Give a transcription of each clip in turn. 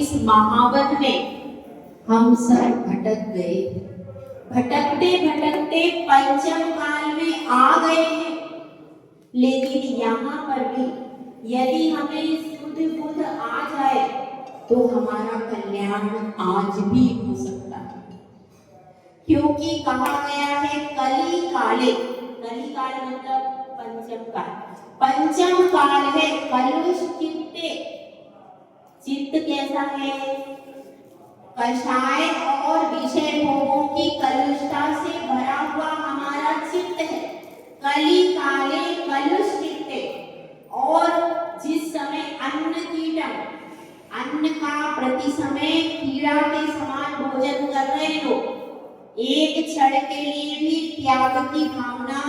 इस महावन में हम सब भटक गए, भटकते भटकते पंचम काल में आ गए हैं। लेकिन यहाँ पर भी यदि हमें शुद्ध बुद्ध आ जाए तो हमारा कल्याण आज भी हो सकता है, क्योंकि कहा गया है कली काले, कली काल मतलब पंचम काल, पंचम काल है कलुष चित्ते। चित्त कैसा है? कषाय और विषय भोगों की कलुषता से भरा हुआ हमारा चित्त है। कली काले कलुष चित्ते। और जिस समय अन्न कीटम, अन्न का प्रति समय कीड़ा के समान भोजन कर रहे हो, एक क्षण के लिए भी त्याग की भावना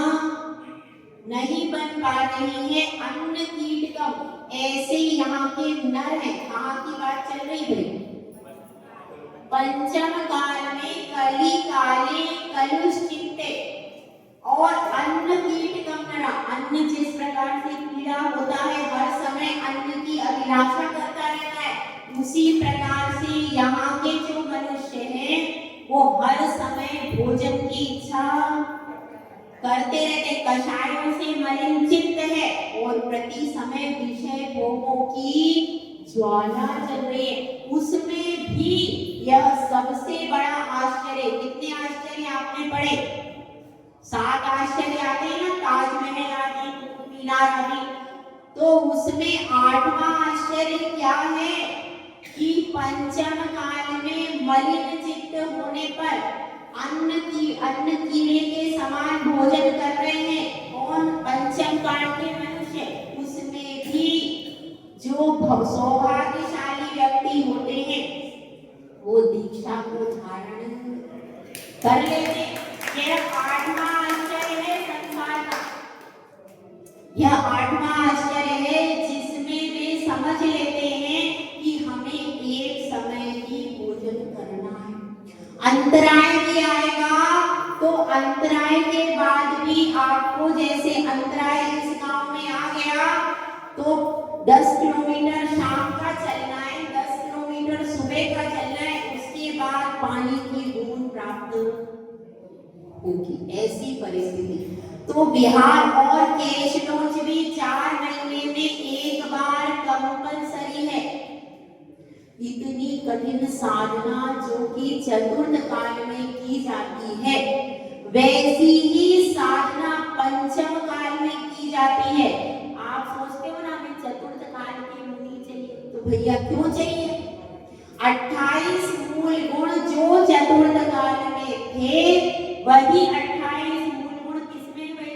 नहीं बन पा रही है। अन्न कीट का ऐसे यहाँ के नर है। कहाँ की बात चल रही है? पंचम काल में कली काले कलुष चित्ते और अन्न कीट कमरा। अन्न जिस प्रकार से कीड़ा होता है, हर समय अन्न की अभिलाषा करता रहता है, उसी प्रकार से यहाँ के जो मनुष्य हैं वो हर समय भोजन की इच्छा करते रहते। कषायों से मलिन चित्त है और प्रति समय विषय भोगों की ज्वाला चल रही है। उसमें भी यह सबसे बड़ा आश्चर्य। कितने आश्चर्य आपने पढ़े? 7 आश्चर्य आते हैं ना, ताजमहल आदि, कुतुब मीनार आदि। तो उसमें 8वां आश्चर्य क्या है कि पंचम काल में मलिन चित्त होने पर अन्न कीड़े के समान भोजन कर रहे हैं। कौन? पंचम काल के मनुष्य। उसमें भी जो सौभाग्यशाली व्यक्ति होते हैं वो दीक्षा को धारण कर लेते। यह 8वां आश्चर्य है संसार का। यह 8वां आश्चर्य है जिसमें वे समझ लेते हैं कि हमें एक समय ही भोजन करना है। अंतराय भी आएगा तो अंतराय के बाद भी आपको, जैसे अंतराय इस गांव में आ गया तो 10 किलोमीटर शाम का चलना है, 10 किलोमीटर सुबह का चलना है, उसके बाद पानी की बूंद प्राप्त होगी। ऐसी परिस्थिति तो बिहार और केशलोच भी 4 महीने में एक बार कंपलसरी है। इतनी कठिन साधना जो कि चतुर्थ काल में की जाती है, वैसी ही साधना पंचम काल में की जाती है। आप सोचते हो ना हमें चतुर्थ काल की मुनि चाहिए, तो भैया क्यों चाहिए? 28 मूल गुण जो चतुर्थ काल में थे, वही 28 मूल गुण किसमें हुए?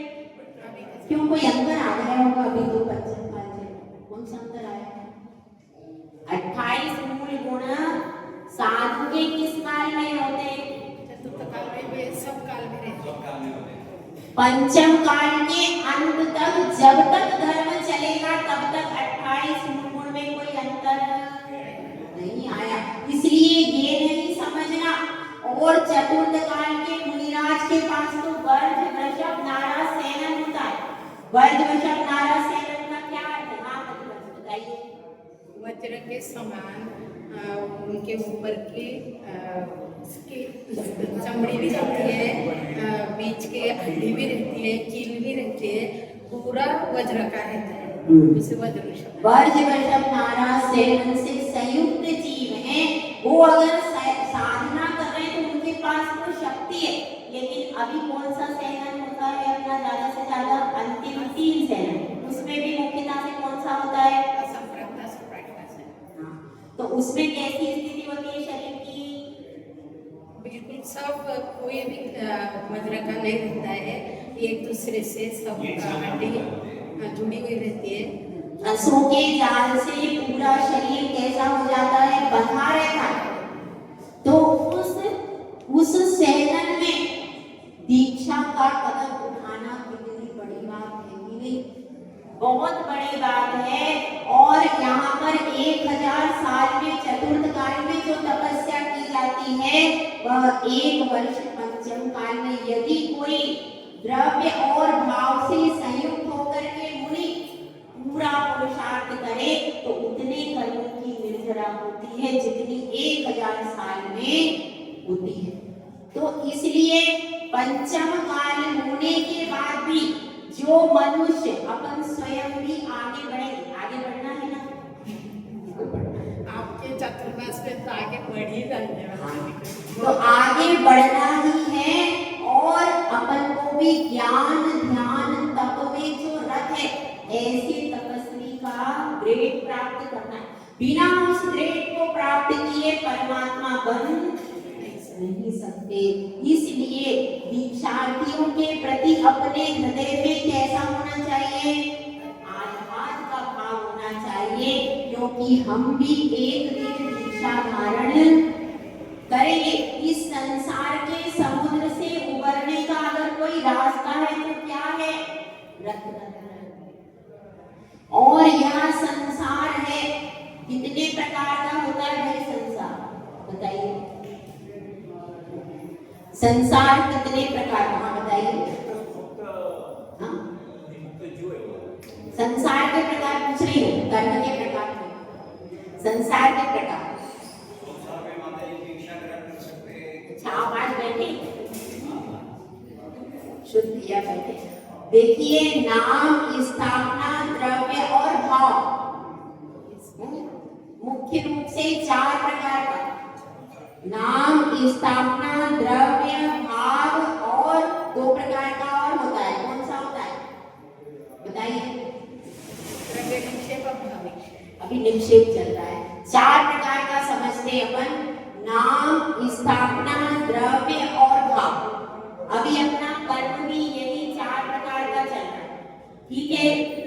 क्यों कोई अंतर आ गया होगा अभी तो पंचम काल में? कौन सा अंतर आया? 28 मूल गुण साधु के किस काल में होते? चतुर्थ काल में, सब काल में रहते हैं। पंचम काल के अंत तक, जब तक धर्म चलेगा तब तक 28 मूल गुण में कोई अंतर नहीं आया। इसलिए ये नहीं समझना। और चतुर्थ काल के मुनिराज के पास तो वर्ज वृषभ नारा सेनन होता है। वर्ज वृषभ नारा सेनन का क्या अर्थ है? हाँ बताइए। वज्र के समान उनके ऊपर के चमड़ी भी रहती है, बीच के हड्डी भी रहती है, कील भी रहती है, पूरा वज्र का रहता है। उसे वज्र वृषभ। वर्ज वृषभ नारा सेनन से संयुक्त जीव हैं। वो अगर साधना कर रहे हैं तो उनके पास तो शक्ति है, लेकिन अभी कौन सा सेनन होता है अपना ज्यादा से ज्यादा? अंतिम 3 सेनन। उसमें भी मुख्यता से कौन सा होता है? तो उसमें कैसी स्थिति होती है शरीर की? बिल्कुल सब, कोई भी वज्र का नहीं रहता है, एक दूसरे से सब हड्डी जुड़ी हुई रहती है। नसों के जाल से पूरा शरीर कैसा हो जाता है? बंधा रहता है। तो उस सेनन में दीक्षा का कदम उठाना कितनी बड़ी बात है कि नहीं? बहुत बड़ी बात है। और यहाँ पर 1000 साल में चतुर्थ काल में जो तपस्या की जाती है वह 1 वर्ष पंचम काल में। यदि कोई द्रव्य और भाव से संयुक्त होकर के मुनि पूरा पुरुषार्थ करे तो उतने कर्मों की निर्जरा होती होती है जितनी 1000 साल में होती है। तो इसलिए पंचम काल होने के बाद भी जो मनुष्य अपन स्वयं भी आगे बढ़ेंगे, आगे बढ़ना है ना, आपके चतुर्मास में तो आगे बढ़ ही जाएंगे। तो आगे बढ़ना ही है और अपन को भी ज्ञान ध्यान तप में जो रत है ऐसे तपस्वी का ग्रेड प्राप्त करना है। बिना उस ग्रेड को प्राप्त किए परमात्मा बन नहीं सकते। इसलिए दीक्षार्थियों के प्रति अपने हृदय में कैसा होना चाहिए, आह्लाद का भाव होना चाहिए, क्योंकि हम भी एक दिन दीक्षा धारण करेंगे। इस संसार के समुद्र से उबरने का अगर कोई रास्ता है तो क्या है, रत्न। और यह संसार है, कितने प्रकार का होता है भाई संसार, बताइए संसार कितने प्रकार का, बताइए। संसार के प्रकार पूछ रही हूँ, कर्म के प्रकार में, संसार के प्रकार। अच्छा आप आज बैठे शुद्ध किया बैठे। देखिए नाम स्थापना द्रव्य और भाव मुख्य रूप से 4 प्रकार का, नाम स्थापना द्रव्य भाव और 2 प्रकार का और होता है। कौन सा होता है बताइए। द्रव्य निक्षेप और भाव निक्षेप। अभी निक्षेप चल रहा है। 4 प्रकार का समझते अपन, नाम स्थापना द्रव्य और भाव। अभी अपना कर्म भी यही 4 प्रकार का चल रहा है, ठीक है।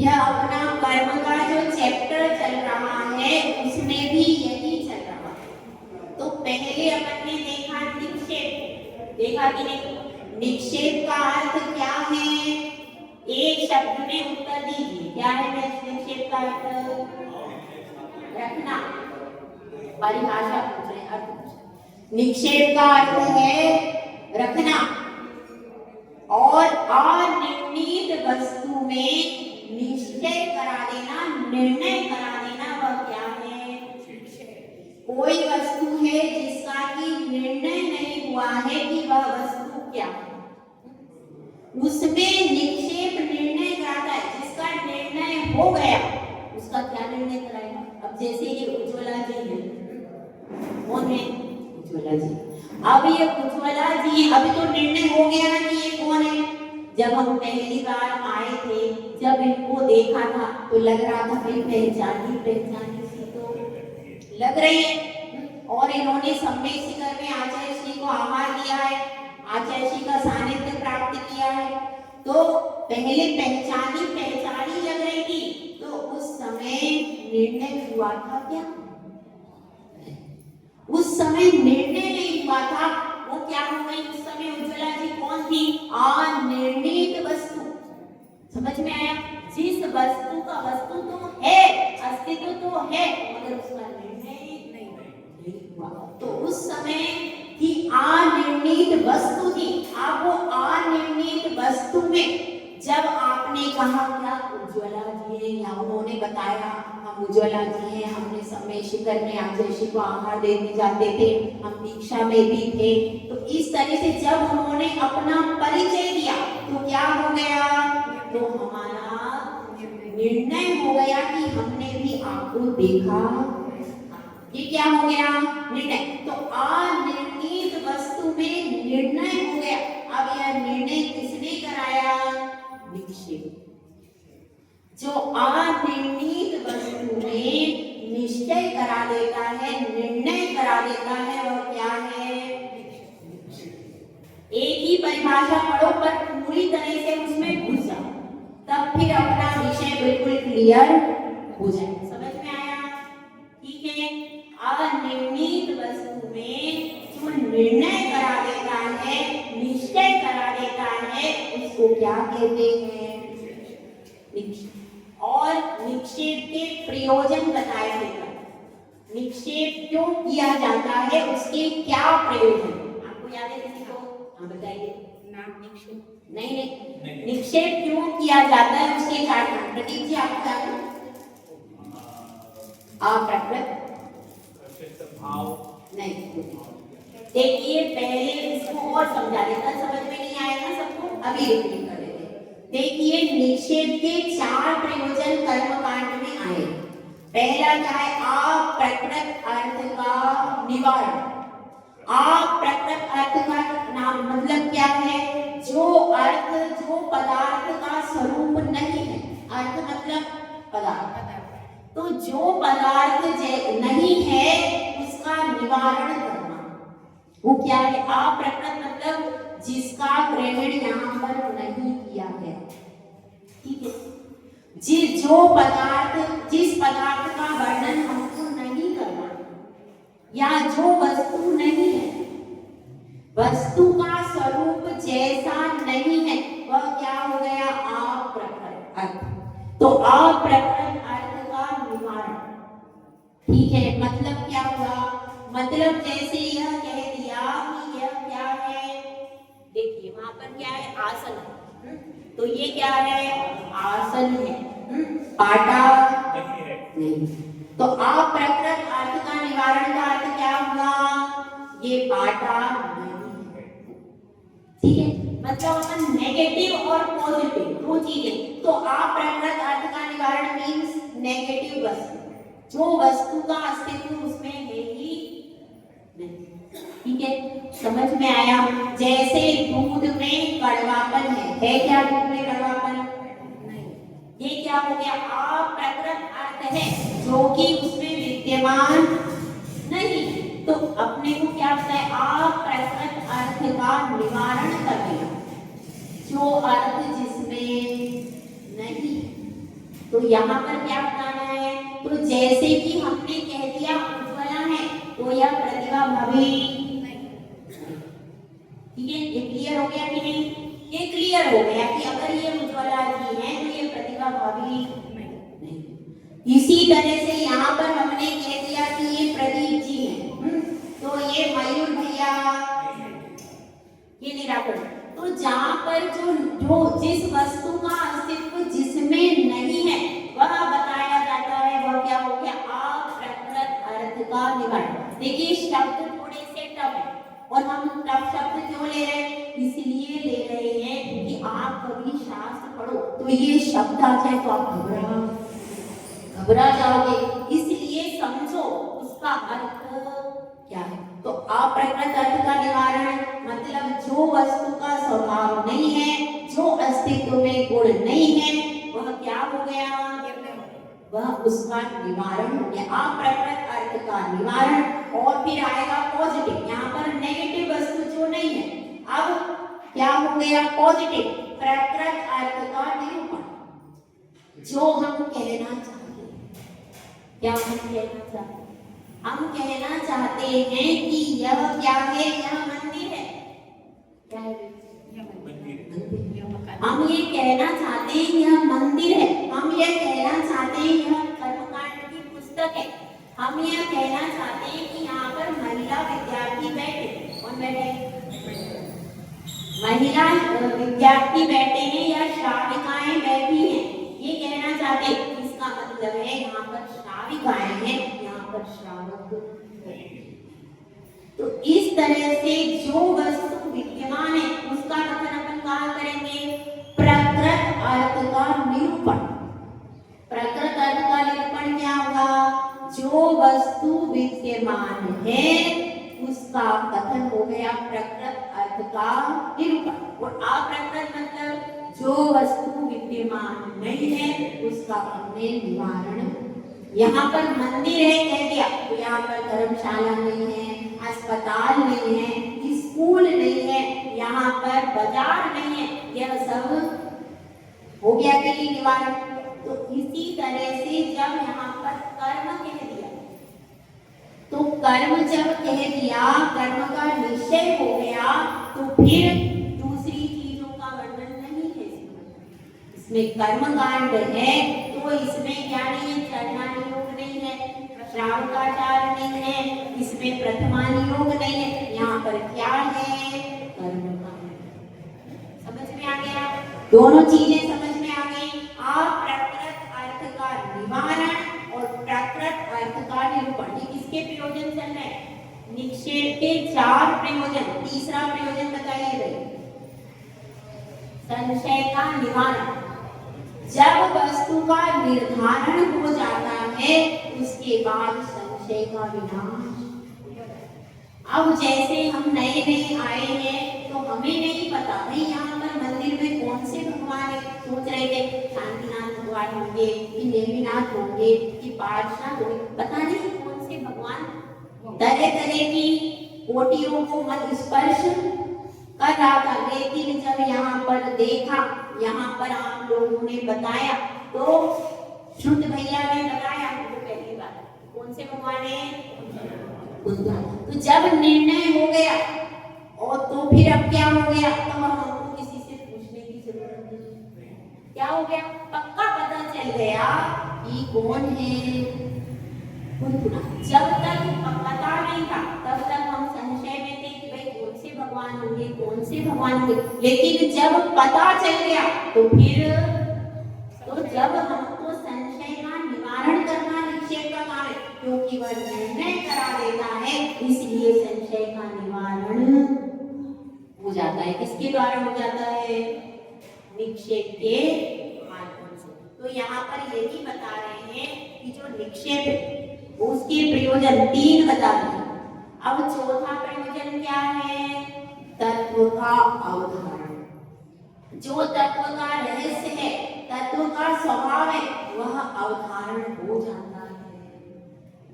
यह अपना कर्म का जो चैप्टर चल रहा है उसमें भी यही चल रहा है। तो पहले अपन ने देखा निक्षेप, देखा कि नहीं, निक्षेप का अर्थ क्या है, एक शब्द में उत्तर दीजिए, क्या है निक्षेप का अर्थ, रखना। परिभाषा पूछ रहे, अर्थ। निक्षेप का अर्थ है रखना, और अनिर्णीत वस्तु में निश्चय करा देना, निर्णय करा देना, वह क्या है, कोई वस्तु है जिसका कि निर्णय नहीं हुआ है कि वह वस्तु क्या है, उसमें निक्षेप निर्णय कराता है। जिसका निर्णय हो गया उसका क्या निर्णय कराएगा। अब जैसे ये उज्ज्वला जी है, कौन है उज्ज्वला जी। अब ये उज्ज्वला जी, अभी तो निर्णय हो गया ना कि ये कौन है। जब हम पहली बार आए थे, जब इनको देखा था तो लग रहा था भाई पहचानी पहचानी सी तो लग रही है। और इन्होंने सम्यक शिखर में आचार्य श्री को आहार दिया है, आचार्य श्री का सानिध्य प्राप्त किया है, तो पहले पहचानी पहचानी लग रही थी। तो उस समय निर्णय हुआ था क्या, उस समय निर्णय नहीं हुआ था। वो क्या हो गई उस समय, उज्ज्वला जी कौन थी, अनिर्णीत वस्तु। समझ में आया, जिस वस्तु का वस्तु तो है, अस्तित्व तो है, मगर उसका निर्णय नहीं हुआ। तो उस समय की अनिर्णीत वस्तु थी। अब वो अनिर्णीत वस्तु में जब आपने कहा क्या उज्ज्वला जी है, या उन्होंने बताया हम उज्ज्वला जी हैं, हमने समय शिखर में आचार्य श्री को आहार देने जाते थे, हम दीक्षा में भी थे, तो इस तरह से जब उन्होंने अपना परिचय दिया तो क्या हो गया, तो हमारा निर्णय हो गया कि हमने भी आपको देखा। ये क्या हो गया, निर्णय। तो अनिर्णीत वस्तु में निर्णय हो गया। अब यह निर्णय किसने कराया, निक्षेप। जो अनिर्णीत वस्तु में निश्चय करा देता है, निर्णय करा देता है, वह क्या है, एक ही परिभाषा पढ़ो पर पूरी तरह से उसमें घुस जाओ, तब फिर अपना विषय बिल्कुल क्लियर हो जाए। समझ में आया, ठीक है। अनिर्णीत वस्तु में जो निर्णय करा देता है, निश्चय करा देता है, उसको क्या कहते हैं, निक्षेप। और निक्षेप के प्रयोजन बताए थे। निक्षेप क्यों किया जाता है, उसके क्या प्रयोजन आपको याद है किसी को, हाँ बताइए। नाम निक्षेप नहीं, निक्षेप क्यों किया जाता है उसके कारण, प्रतीक जी आपको याद है। अप्रकृत भाव नहीं। देखिए पहले इसको और समझा देता, समझ में नहीं आएगा सबको, अभी रिपीट कर देते। देखिए निषेध के 4 प्रयोजन कर्मकांड में आए। पहला क्या है? अप्रकृत अर्थ का निवारण। अप्रकृत अर्थ का नाम मतलब क्या है? जो अर्थ, जो पदार्थ का स्वरूप नहीं है। अर्थ मतलब पदार्थ, तो जो पदार्थ नहीं है उसका निवारण करना, वो क्या है? अप्रकृत मतलब जिसका ग्रहण यहाँ पर नहीं किया गया। ठीक है, जिस पदार्थ का वर्णन हमको नहीं करना, या जो वस्तु नहीं है, वस्तु का स्वरूप जैसा नहीं है, वह क्या हो गया? अप्रकृत अर्थ। तो अप्रकृत अर्थ का निवारण। ठीक है, मतलब क्या हुआ? मतलब जैसे यह कह दिया कि यह क्या है, देखिए वहां पर क्या है? आसन है। तो ये क्या है? आसन है। पाटा नहीं। तो अप्रकृत अर्थ का निवारण का अर्थ क्या हुआ? ये पाटा नहीं है। ठीक है, मतलब अपन नेगेटिव और पॉजिटिव दो चीजें। तो अप्रकृत अर्थ का निवारण मींस नेगेटिव वस्तु, जो वस्तु का अस्तित्व उसमें है ही नहीं। ठीक है, समझ में आया? जैसे दूध में कड़वापन है क्या? दूध में कड़वापन नहीं, ये क्या हो गया? अप्रकृत अर्थ है, जो कि उसमें विद्यमान नहीं। तो अपने को क्या होता है? अप्रकृत अर्थ का निवारण करना, जो अर्थ जिसमें नहीं। तो यहाँ पर क्या बताना है? तो जैसे कि हमने कह दिया उज्ज्वला है, तो यह प्रतिभा भावी नहीं। ठीक है, ये क्लियर हो गया कि नहीं? ये क्लियर हो गया कि अगर ये उज्ज्वला जी है तो ये प्रतिभा भावी नहीं। इसी तरह से यहाँ पर हमने कह दिया कि ये प्रदीप जी है, तो ये मयूर भैया, ये निराकरण। तो जहाँ पर जो जिस वस्तु का अस्तित्व जिसमें नहीं है वह बताया जाता है, वह क्या हो गया? अप्रकृत अर्थ का निवारण। देखिए शब्द थोड़े से टफ है, और हम टफ शब्द क्यों ले रहे हैं? इसलिए ले रहे हैं कि आप कभी शास्त्र पढ़ो तो ये शब्द आ जाए तो आप घबरा जाओगे, इसलिए समझो उसका अर्थ क्या है। तो अप्रकृत अर्थ का निवारण मतलब जो वस्तु का स्वभाव नहीं है, जो अस्तित्व में गुण नहीं है, वह क्या हो गया? वह उसका निवारण हो गया। अप्रकृत अर्थ का निवारण। और फिर आएगा पॉजिटिव। यहाँ पर नेगेटिव वस्तु जो नहीं है, अब क्या हो गया? पॉजिटिव प्रकृत अर्थ का निरूपण। जो हम कहना चाहते हैं, क्या हम कहना चाहते हैं? हम कहना चाहते हैं कि यह क्या है? यह मंदिर है। क्या है? हम ये कहना चाहते हैं यह मंदिर है। हम ये कहना चाहते हैं यह कर्मकांड की पुस्तक है। हम यह कहना चाहते हैं कि यहाँ पर महिला विद्यार्थी बैठे। कौन बैठे? महिला विद्यार्थी बैठे हैं या श्राविकाएं बैठी हैं, ये कहना चाहते हैं। इसका मतलब है यहाँ पर श्राविकाएं हैं, यहाँ पर श्रावक। तो इस तरह से जो वस्तु विद्यमान है उसका कथन अपन कहाँ करेंगे? प्रकृत अर्थ का निरूपण। प्रकृत अर्थ का निरूपण क्या होगा? जो वस्तु विद्यमान है उसका कथन हो गया प्रकृत अर्थ का निरूपण। और अप्रकृत मतलब जो वस्तु विद्यमान नहीं है उसका हमने निवारण। यहाँ पर मंदिर है कह दिया, तो यहाँ पर धर्मशाला नहीं है, अस्पताल नहीं है, स्कूल नहीं है, यहाँ पर बाजार नहीं है, यह सब हो गया कि निवारण। तो इसी तरह से जब यहाँ पर कर्म कह दिया, तो कर्म जब कह दिया, कर्म का निश्चय हो गया, तो फिर दूसरी चीजों का वर्णन नहीं है। इसमें कर्म कांड है तो इसमें क्या नहीं है? चरणानि योग नहीं है, श्रावकाचार नहीं है, इसमें प्रथमानि योग नहीं है। यहाँ पर क्या है? कर्म कांड। समझ में आ गया? दोनों चीजें समझ में आ गई। अप्रकृत अर्थ का निवारण और प्रकृत अर्थ का निरूपण। ये किसके प्रयोजन चल रहे हैं? निक्षेप के 4 प्रयोजन। तीसरा प्रयोजन बताइए भाई, संशय का निवारण। जब वस्तु का निर्धारण हो जाता है उसके बाद संशय का विनाश। अब जैसे हम नए नए आए हैं तो हमें नहीं पता भाई यहाँ पर मंदिर में कौन से भगवान है। सोच रहे थे शांतिनाथ भगवान होंगे कि नेमिनाथ होंगे कि पातशाह होंगे, पता नहीं कौन से भगवान। तरह तरह की कोटियों को मन स्पर्श कर रहा था, लेकिन जब यहाँ पर देखा, यहाँ पर आप लोगों ने बताया तो शुद्ध भैया ने बताया हमको पहली बार कौन से भगवान है। तो जब निर्णय हो गया और तो फिर अब क्या हो गया, तो हमको किसी से पूछने की जरूरत नहीं। क्या हो गया, पक्का पता चल गया कि कौन है। जब तक पता नहीं था तब तक हम संशय में थे कि भाई कौन से भगवान होंगे, कौन से भगवान होंगे। लेकिन जब पता चल गया तो फिर जब हमको संशय का निवारण करना निक्षेप का काम है, क्योंकि वह निर्णय करा देता है, इसलिए संशय का निवारण हो जाता है। किसके द्वारा हो जाता है? निक्षेप के माध्यम से। तो यहाँ पर यही बता रहे हैं कि जो निक्षेप है उसके प्रयोजन 3 बता दिए। अब चौथा प्रयोजन क्या है? तत्व का अवधारण। जो तत्व का रहस्य है, तत्व का स्वभाव है, वह अवधारण हो जाता है।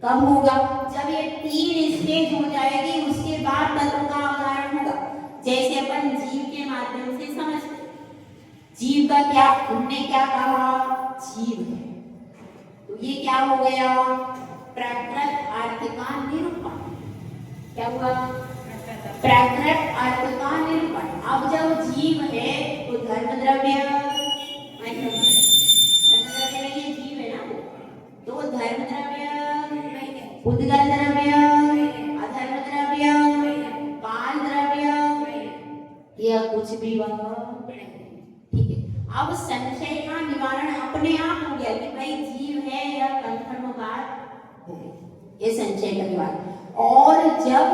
कब होगा? जब ये 3 स्टेज हो जाएगी उसके बाद तत्व का अवधारण होगा। जैसे अपन जीव के माध्यम से समझते, जीव का क्या, हमने क्या कहा, जीव है, तो ये क्या हो गया? प्राकृत अर्थ का निरूपण। क्या हुआ? प्राकृत अर्थ का निरूपण। अब जब जीव है तो धर्म द्रव्य, ये जीव है ना, तो धर्म द्रव्य, उद्गत द्रव्य, अधर्म द्रव्य, काल द्रव्य, यह कुछ भी वह ठीक है। अब संशय का निवारण अपने आप हो गया कि भाई जीव है, यह कंफर्म बात, ये संशय का निवारण। और जब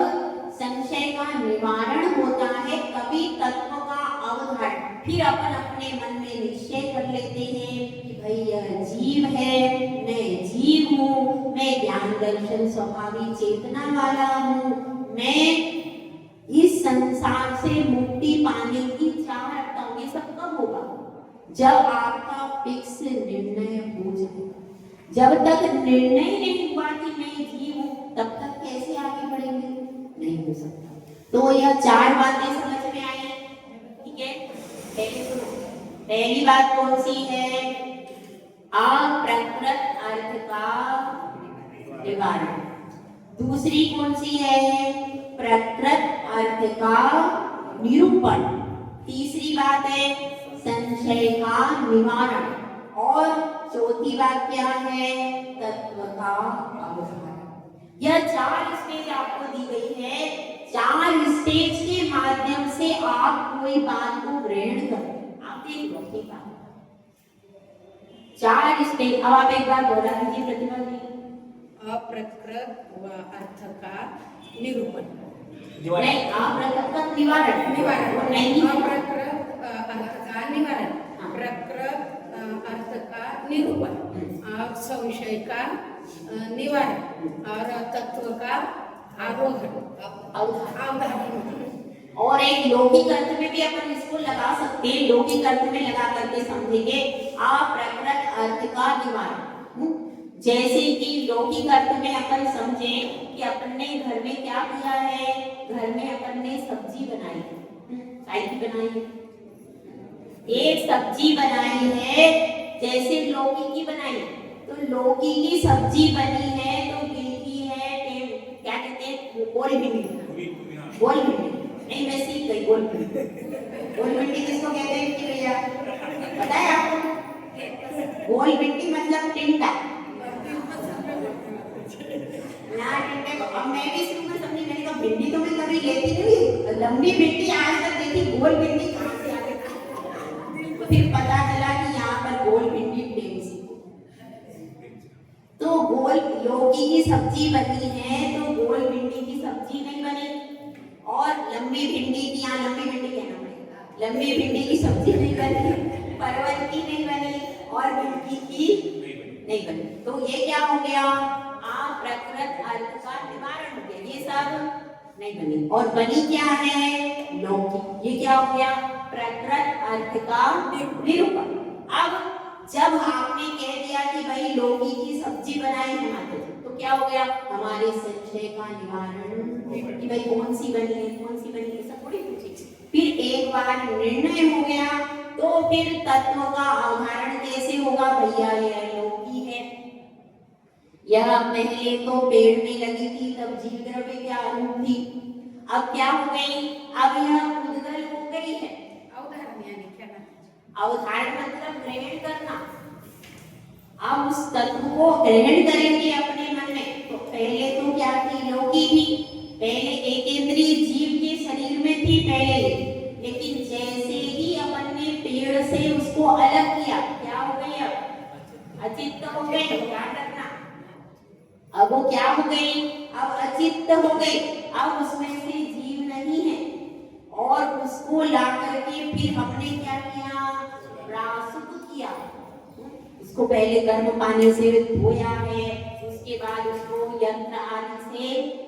संशय का निवारण होता है कभी तत्व का अवधारण, फिर अपन अपने मन में निश्चय कर लेते हैं कि भाई यह जीव है, मैं जीव हूँ, मैं ज्ञान दर्शन स्वभावी चेतना वाला हूँ, मैं इस संसार से मुक्ति पाने की चाह रखता हूँ। ये सब कब होगा? जब आपका फिक्स निर्णय हो जाए। जब तक निर्णय नहीं हुआ कि मैं जीव हूं, तब तक कैसे आगे बढ़ेंगे? नहीं हो सकता। तो यह 4 बातें समझ में आई, ठीक है। पहले सुनो, पहली बात कौन सी है? अप्रकृत अर्थ का निवारण। दूसरी कौन सी है? प्रकृत अर्थ का निरूपण। तीसरी बात है संशय का निवारण। और चौथी बात क्या है? तत्व का अवधारण। यह 4 स्टेज आपको दी गई है। 4 स्टेज के माध्यम से आप कोई बात को ग्रहण करें। आप देख लो, ठीक है, 4 स्टेज। अब आप एक बार बोला कीजिए प्रतिभा जी। अप्रकृत अर्थ का निरूपण, नहीं, अप्रकृत निवारण। निवारण नहीं, अप्रकृत अर्थ का निवारण, प्रकृत अर्थ का निरूपण, और संशय का निवारण, और तत्व का अवधारण। और एक लौकिक अर्थ में भी अपन इसको लगा सकते हैं। लौकिक अर्थ में लगा करके समझेंगे अप्रकृत अर्थ का निवारण। जैसे कि लौकिक अर्थ में अपन समझे कि अपन ने घर में क्या किया है, घर में अपन ने सब्जी बनाई, काय की बनाई है? एक सब्जी बनाई है, जैसे लौकी की बनाई, तो लौकी की सब्जी बनी है तो गिलकी है, क्या कहते हैं, गोल भिंडी। गोल भिंडी नहीं, मैं सीख गई गोल भिंडी। गोल भिंडी किसको कहते हैं कि भैया पता है आपको? गोल भिंडी मतलब टिंडा ना, टिंडे को अब मैं भी शुरू में समझी, मैंने कहा भिंडी तो मैं कभी लेती नहीं, लंबी भिंडी आज तक देखी, गोल भिंडी कहाँ से आ गई? तो फिर पता चला कि यहाँ पर गोल भिंडी प्रेम सी। तो गोल लौकी की सब्जी बनी है तो गोल भिंडी की सब्जी नहीं बनी, और लंबी भिंडी की, यहाँ लंबी भिंडी कहना पड़ेगा, लंबी भिंडी की सब्जी नहीं बनी, परवल की नहीं बनी, और भिंडी की नहीं बनी। तो ये क्या हो गया? अप्रकृत अर्थ का निवारण हो गया, ये सब नहीं बनी। और बनी क्या है? लौकी। ये क्या हो गया? प्रकृत अर्थ का निरूपण। अब जब आपने कह दिया कि भाई लौकी की सब्जी बनाई है माता जी, तो क्या हो गया? हमारे संशय का निवारण कि भाई कौन सी बनी है, कौन सी बनी है, सब थोड़ी पूछी। फिर एक बार निर्णय हो गया तो फिर तत्व का अवधारण कैसे होगा? भैया यह लौकी है, यह पहले तो पेड़ में लगी थी, तब जीव द्रव्य क्या रूप थी, अब क्या हो गई? अब यह उद्गल हो गई है। अवधारण यानी क्या? अवधारण मतलब ग्रहण करना। अब उस तत्व को ग्रहण करेंगे अपने मन में। तो पहले तो क्या थी? लौकी थी, पहले एकेंद्रीय जीव के शरीर में थी पहले, लेकिन जैसे ही अपन ने पेड़ से उसको अलग किया, क्या हो गई? अब अचित्त हो गई। ध्यान रखना, अब वो क्या हो गई? अब अचित्त हो गई। अब उसमें से जीव नहीं है, और उसको ला करके फिर हमने क्या किया? प्रासुत किया। उसको पहले गर्म पानी से धोया है, उसके बाद उसको यंत्र आदि से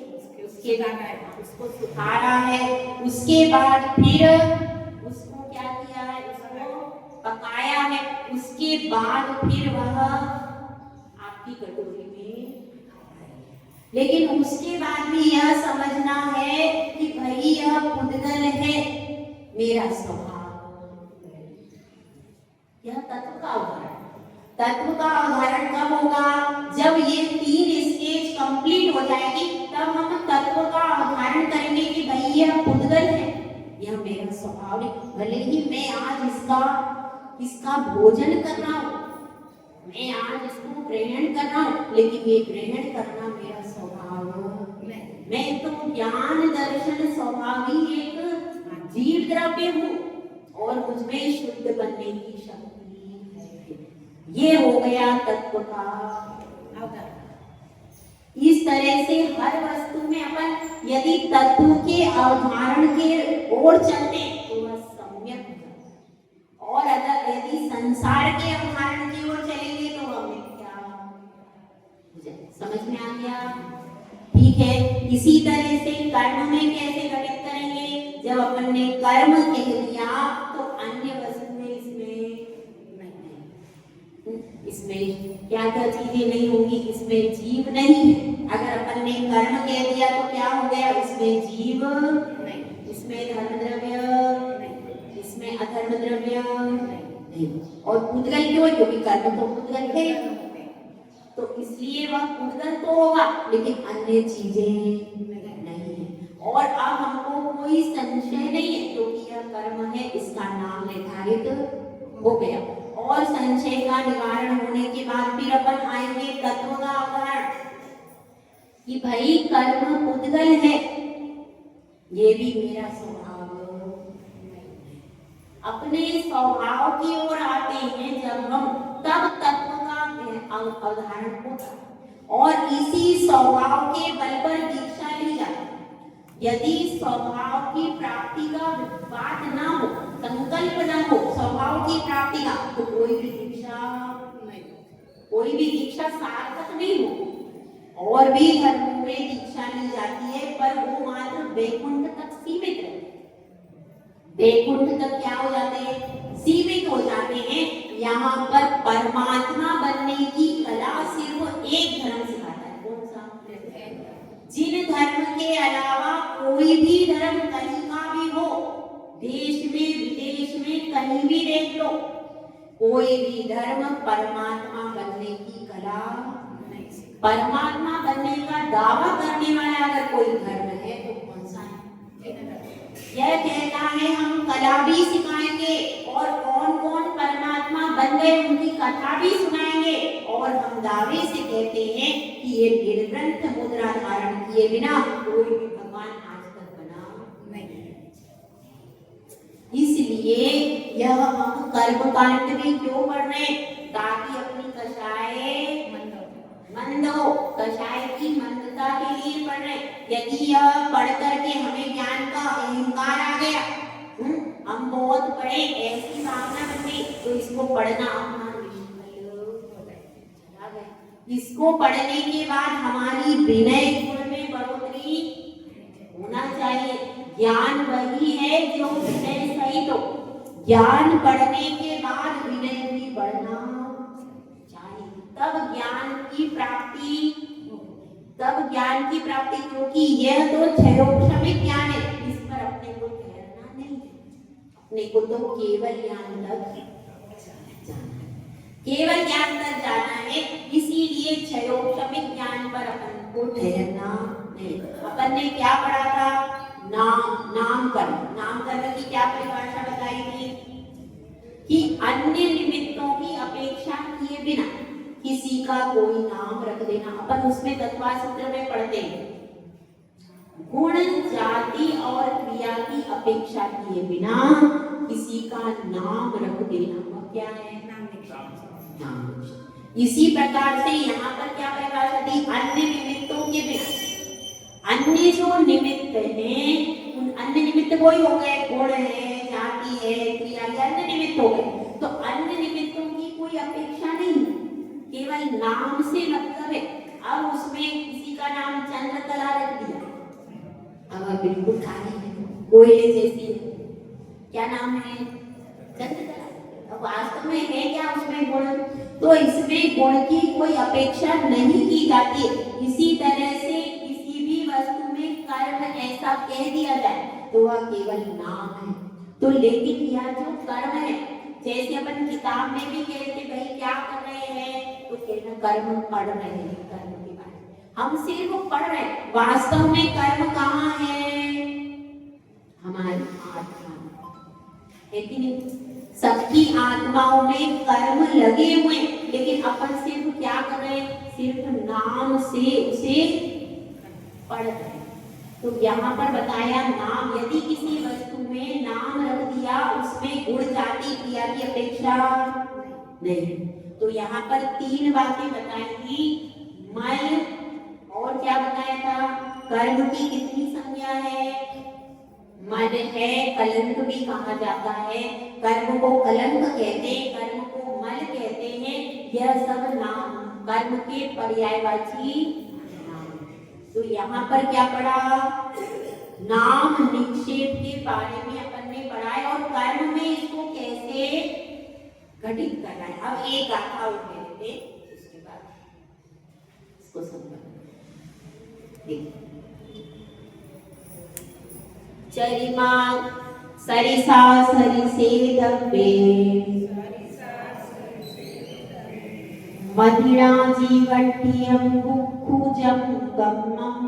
उसको सुखाया है, उसके बाद फिर उसको क्या किया है? उसको पकाया है, उसके बाद फिर वह आपकी कटोरी में। लेकिन उसके बाद भी यह समझना है कि भाई यह पुद्गल है, मेरा स्वभाव। यह तत्व का उदाहरण। तत्व का उदाहरण कब होगा? जब ये 3 स्टेज कंप्लीट हो जाएगी, तब हम तत्व का उदाहरण करेंगे कि भाई यह पुद्गल है, यह मेरा स्वभाव है। भले ही मैं आज इसका भोजन कर रहा हूँ, मैं आज इसको ग्रहण कर रहा हूँ, लेकिन ये ग्रहण करना मेरा स्वभाव नहीं। मैं तो ज्ञान दर्शन स्वभाव ही एक जीव द्रव्य हूँ, और मुझमें शुद्ध बनने की शक्ति है। ये हो गया तत्व का अवधारण। इस तरह से हर वस्तु में अपन यदि तत्व के अवधारण के ओर चलते तो वह सम्यक हो जाता है, और अगर यदि संसार के अवधारण की ओर चलेंगे तो वह मिथ्या हो जाए। समझ में आ गया? ठीक है। इसी तरह से कर्म में कैसे घटित करेंगे? जब अपन ने कर्म कह दिया तो अन्य वस्तुएं इसमें क्या क्या चीजें नहीं होंगी? इसमें जीव नहीं है। अगर अपन ने कर्म कह दिया तो क्या हो गया? इसमें जीव नहीं, इसमें धर्म द्रव्य नहीं, इसमें अधर्म द्रव्य नहीं। और पुद्गल क्यों? क्योंकि कर्म तो पुद्गल है, तो इसलिए वह पुद्गल तो होगा, लेकिन अन्य चीजें नहीं है। और अब हमको कोई संशय नहीं है, क्योंकि यह कर्म है, इसका नाम निर्धारित हो गया। और संशय का निवारण होने के बाद फिर अपन आएंगे तत्व का उदाहरण कि भाई कर्म पुद्गल है, ये भी मेरा स्वभाव नहीं। अपने स्वभाव की ओर आते हैं जब हम, तब तत्व का अवधारण होता है, और इसी स्वभाव के बल पर दीक्षा ली जाती है। यदि स्वभाव की प्राप्ति का बात ना हो, संकल्प ना हो स्वभाव की प्राप्ति का, तो कोई भी दीक्षा सार्थक नहीं हो। और भी धर्मों में दीक्षा ली जाती है, पर वो मात्र वैकुंठ तक सीमित है। वैकुंठ तक क्या हो जाते हैं? सीमित हो जाते हैं। यहाँ पर परमात्मा बनने की कला सिर्फ एक धर्म सिखाता है। कौन सा? जिन धर्म के अलावा कोई भी धर्म कहीं का भी हो, देश में विदेश में कहीं भी देख लो, कोई भी धर्म परमात्मा बनने की कला नहीं सिखाता। परमात्मा बनने का दावा करने वाला अगर कोई धर्म है तो कौन सा है? यह कहता है हम कला भी सिखाएंगे, और कौन कौन परमात्मा बन गए उनकी कथा भी सुनाएंगे, और हम दावे से कहते हैं कि ये निर्ग्रंथ मुद्रा धारण किए बिना कोई भी भगवान आज तक बना नहीं। इसलिए यह हम कर्म कांड में क्यों पढ़ रहे हैं? ताकि अपनी कषाय मंद हो, कषाय की मंदता के लिए पढ़ रहे। यदि यह पढ़ करके हमें ज्ञान का अहंकार आ गया, हम बहुत पढ़े ऐसी भावना बन गई, तो इसको पढ़ना अपना चला गया। इसको पढ़ने के बाद हमारी विनय गुण में बढ़ोतरी होना चाहिए। ज्ञान वही है जो विनय सहित हो। ज्ञान पढ़ने के बाद विनय भी बढ़ना चाहिए, तब ज्ञान की प्राप्ति, क्योंकि यह तो क्षयोक्षमिक ज्ञान है, इस पर अपने को ठहरना नहीं है। अपने को तो केवल ज्ञान तक जाना है, केवल ज्ञान तक जाना है। इसीलिए क्षयोक्षमिक ज्ञान पर अपन को ठहरना नहीं। अपन ने क्या पढ़ा था? नामकरण की क्या परिभाषा बताई थी कि अन्य निमित्तों की अपेक्षा किए बिना किसी का कोई नाम रख देना। अपन उसमें तत्वार सूत्र में पढ़ते हैं, गुण जाति और क्रिया की अपेक्षा किए बिना किसी का नाम रख देना, वो क्या है? नाम। इसी प्रकार से यहाँ पर क्या परिभाषा दी? अन्य निमित्तों के बिना। अन्य जो निमित्त हैं, उन अन्य निमित्त वही हो गए, गुण है, जाति है, क्रिया है, अन्य निमित्त हो गए। तो अन्य निमित्तों की कोई अपेक्षा नहीं, केवल नाम से मतलब है। अब उसमें किसी का नाम चंद्रकला रख दिया, अब बिल्कुल खाली है, कोयले जैसी है, क्या नाम है? चंद्रकला। अब वास्तव में है क्या उसमें गुण? तो इसमें गुण की कोई अपेक्षा नहीं की जाती। इसी तरह से किसी भी वस्तु में कर्म ऐसा कह दिया जाए तो वह केवल नाम है। तो लेकिन यह जो कर्म है, जैसे अपन किताब में भी कहते भाई क्या कर रहे हैं, तो कहना कर्म पढ़ रहे हैं, कर्म के बारे में हम सिर्फ पढ़ रहे हैं। वास्तव में कर्म कहाँ है? हमारी आत्मा है कि नहीं? सबकी आत्माओं में कर्म लगे हुए, लेकिन अपन सिर्फ क्या कर रहे हैं? सिर्फ नाम से उसे पढ़ रहे हैं। तो यहाँ पर बताया नाम, यदि किसी वस्तु में नाम रख दिया, उसमें गुण जाति क्रिया की अपेक्षा नहीं। तो यहाँ पर तीन बातें बताई थी, मल और क्या बताया था? कर्म की कितनी संज्ञा है? मल है, कलंक भी कहा जाता है। कर्म को कलंक कहते हैं, कर्म को मल कहते हैं। यह सब नाम कर्म के पर्यायवाची नाम। तो यहाँ पर क्या पढ़ा? नाम निक्षेप के बारे में अपन ने पढ़ा है, और कर्म में इसको कैसे घटित करना है। अब एक गाथा उठ लेते, उसके बाद इसको समझना। देखिए, चरिमा सरिसा सरिसे दब्बे, मदिरा जीवट्टियं कुक्कुजं कम्मं,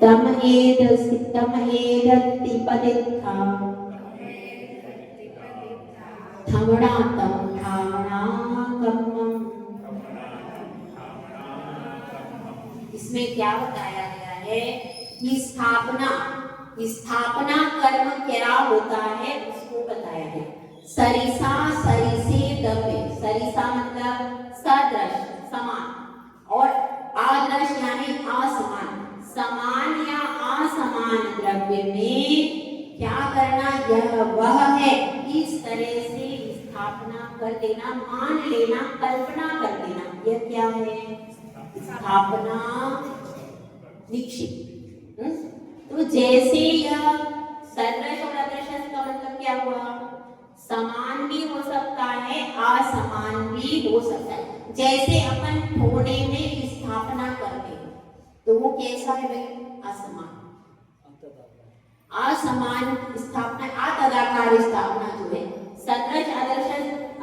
तम एदत्ति पदित्था, थमणा तम ठाणा कम्मं। इसमें क्या बताया गया है कि स्थापना कर्म क्या होता है उसको बताया है। सरिसा सरिसे दब्बे, सरिसा मतलब सदृश, समान, और आदर्श यानी असमान। समान या असमान द्रव्य में क्या करना? यह वह है, इस तरह से स्थापना कर देना, मान लेना, कल्पना कर देना। यह क्या है? स्थापना निक्षेप। तो जैसे यह सदृश और अदृश का मतलब क्या हुआ? समान भी हो सकता है, असमान भी हो सकता है। जैसे अपन ठोने में स्थापना करते हैं, तो वो कैसा है भाई? असमान। असमान स्थापना, अतदाकार स्थापना जो है। सदृश अदृश,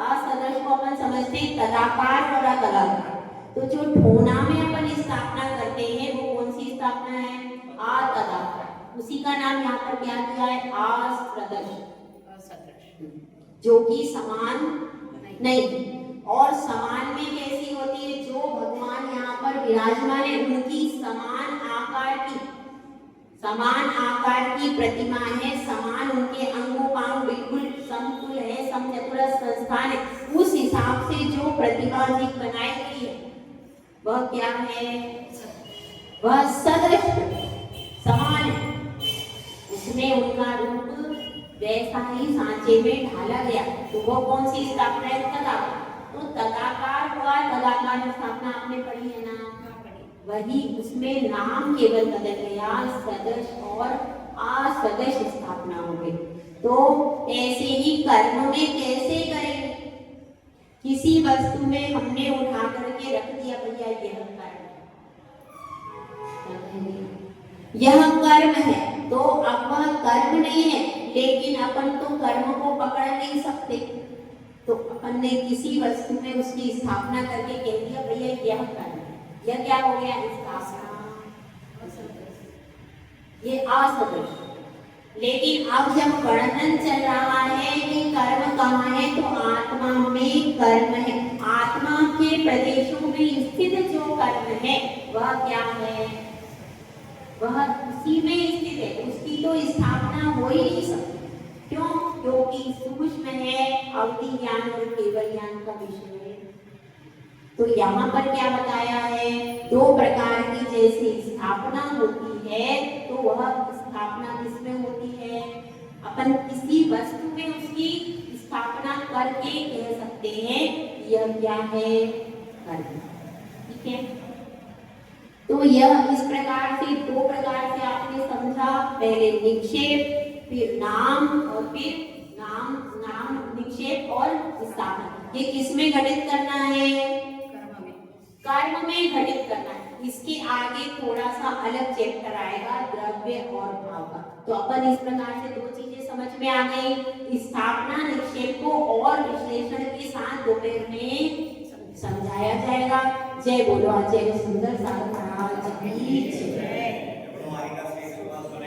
असदृश को अपन समझते हैं तदाकार और अतदाकार। तो जो ठोना में अपन स्थापना करते हैं वो कौन सी स्थापना है? अतदाकार। उसी का नाम यहाँ पर क्या दिया है? असदृश, जो कि समान नहीं। और समान में कैसी होती है? जो भगवान यहाँ पर विराजमान है उनकी समान आकार की प्रतिमा है, समान उनके अंगों पांव बिल्कुल समतुल है, समचतुरस्र संस्थान है। उस हिसाब से जो प्रतिभा जी बनाई गई है वह क्या है? वह सदृश समान है, उसमें उनका रूप वैसा ही सांचे में ढाला गया। तो वो कौन सी स्थापना है? तदाकार। तो तदाकार हुआ, तदाकार स्थापना आपने पढ़ी है ना? वही उसमें नाम केवल बदल गया, सदृश और असदृश स्थापना हो गई। तो ऐसे ही कर्म में कैसे करेंगे? किसी वस्तु में हमने उठा करके रख दिया, भैया यह कर्म है, यह कर्म है, तो अब वह कर्म नहीं है, लेकिन अपन तो कर्म को पकड़ नहीं सकते। तो अपन ने किसी वस्तु में उसकी स्थापना करके कह दिया भैया यह कर्म है, यह क्या हो गया? स्थापना, ये असदृश। लेकिन अब जब वर्णन चल रहा है कि कर्म कहाँ है, तो आत्मा में कर्म है। आत्मा के प्रदेशों में स्थित जो कर्म है वह क्या है? वह उसी में स्थित है, उसकी तो स्थापना हो ही नहीं सकती। क्यों? क्योंकि सूक्ष्म है, अवधि ज्ञान और केवल ज्ञान का विषय है। तो यहाँ पर क्या बताया है? दो प्रकार की जैसे स्थापना होती है, तो वह स्थापना किसमें होती है? अपन किसी वस्तु में उसकी स्थापना करके कह सकते हैं यह क्या है? कर्म। ठीक है, तो यह इस प्रकार से दो प्रकार से आपने समझा, पहले निक्षेप, फिर नाम, और फिर नाम निक्षेप और स्थापना। ये किसमें घटित करना है? कर्म में घटित करना है। इसके आगे थोड़ा सा अलग चैप्टर आएगा, द्रव्य और भाव का। तो अपन इस प्रकार से दो चीजें समझ में आ गई, स्थापना निक्षेप को और विश्लेषण के साथ दोपहर में समझाया जाएगा। जय बोलो आचार्य सुंदर सागर महाराज की जय।